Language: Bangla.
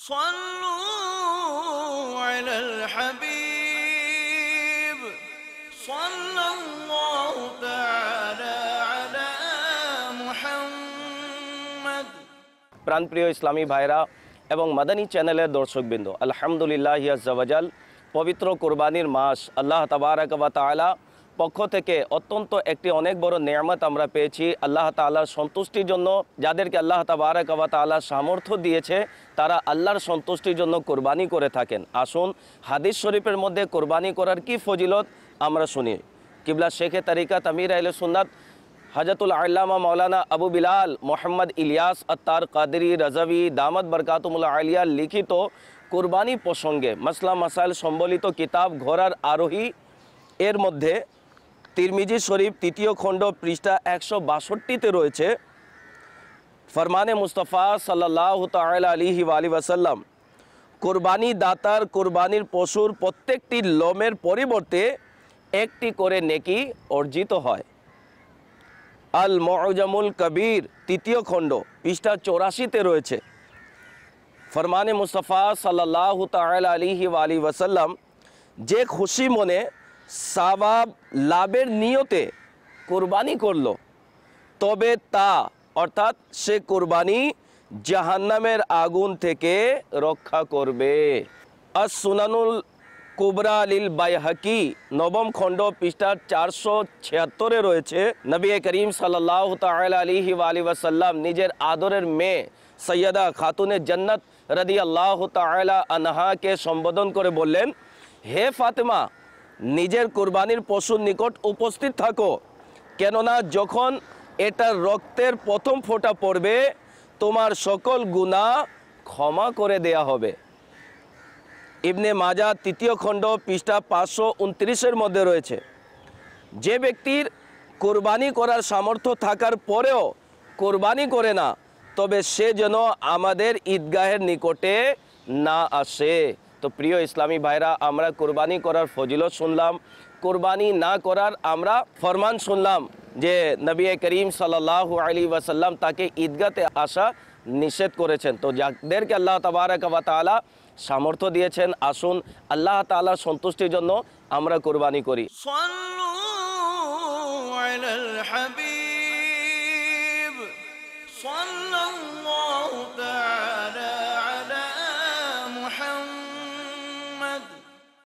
صلوا على الحبيب صلى الله تعالى على محمد। প্রাণপ্রিয় ইসলামী ভাইরা এবং মাদানী চ্যানেলের দর্শকবৃন্দ, আলহামদুলিল্লাহ আজ্জা ওয়াজাল, পবিত্র কোরবানির মাস আল্লাহ তাবারাক ওয়া তাআলা পক্ষ থেকে অত্যন্ত একটি অনেক বড় নেয়ামত আমরা পেয়েছি। আল্লাহ তাআলার সন্তুষ্টির জন্য যাদেরকে আল্লাহ তাবারাক ওয়া তাআলা সামর্থ্য দিয়েছে, তারা আল্লাহর সন্তুষ্টির জন্য কোরবানি করে থাকেন। আসুন হাদিস শরীফের মধ্যে কোরবানি করার কি ফজিলত আমরা শুনি। কিবলা শেখে তরিকাত আমির আহলে সুন্নাত হযরতুল আল্লামা মাওলানা আবু বিলাল মোহাম্মদ ইলিয়াস আত্তার কাদরি রাজাভি দামাত বরকাতুল আলিয়া লিখিত কোরবানি প্রসঙ্গে মাসলা মাসাইল সম্বলিত কিতাব ঘোড়ার আরোহী এর মধ্যে তিরমিজি শরীফ ৩য় খণ্ড পৃষ্ঠা ১৬২তে রয়েছে, ফরমানে মুস্তাফা সাল্লাল্লাহু তাআলা আলাইহি ওয়াসাল্লাম, কোরবানি দাতার কোরবানির পশুর প্রত্যেকটি লোমের পরিবর্তে একটি করে নেকি অর্জিত হয়। আল মুআজামুল কবির ৩য় খণ্ড পৃষ্ঠা ৮৪তে রয়েছে, ফরমানে মুস্তাফা সাল্লাল্লাহু তাআলা আলাইহি ওয়াসাল্লাম, যে খুশি মনে সওয়াব লাভের নিয়তে কোরবানি করল, তবে তা অর্থাৎ সে কোরবানি জাহান্নামের আগুন থেকে রক্ষা করবে। আস সুনানুল কুবরা লিল বাইহাকি ৯ম খণ্ড পৃষ্ঠা ৪৭৬ রয়েছে, নবী করিম সাল্লাল্লাহু তাআলা আলাইহি ওয়াসাল্লাম নিজের আদরের মেয়ে সৈয়দা খাতুনে জান্নাত রাদিয়াল্লাহু তাআলা আনহাকে সম্বোধন করে বললেন, হে ফাতেমা, নিজের কোরবানির পশুর নিকট উপস্থিত থাকো, কেননা যখন এটার রক্তের প্রথম ফোঁটা পড়বে তোমার সকল গুনাহ ক্ষমা করে দেয়া হবে। ইবনে মাজা ৩য় খণ্ড পৃষ্ঠা ৫২৯-এর মধ্যে রয়েছে, যে ব্যক্তির কোরবানি করার সামর্থ্য থাকার পরেও কোরবানি করে না, তবে সে যেন আমাদের ঈদগাহের নিকটে না আসে। তো প্রিয় ইসলামী ভাইরা, আমরা কোরবানি করার ফজিলত শুনলাম, কোরবানি না করার আমরা ফরমান শুনলাম যে নবী করিম সাল্লাল্লাহু আলাইহি ওয়াসাল্লাম তাকে ঈদগাতে আসা নিষেধ করেছেন। তো যাদেরকে আল্লাহ তাবারাক ওয়া তাআলা সামর্থ্য দিয়েছেন, আসুন আল্লাহ তাআলার সন্তুষ্টির জন্য আমরা কোরবানি করি। صلوا على الحبيب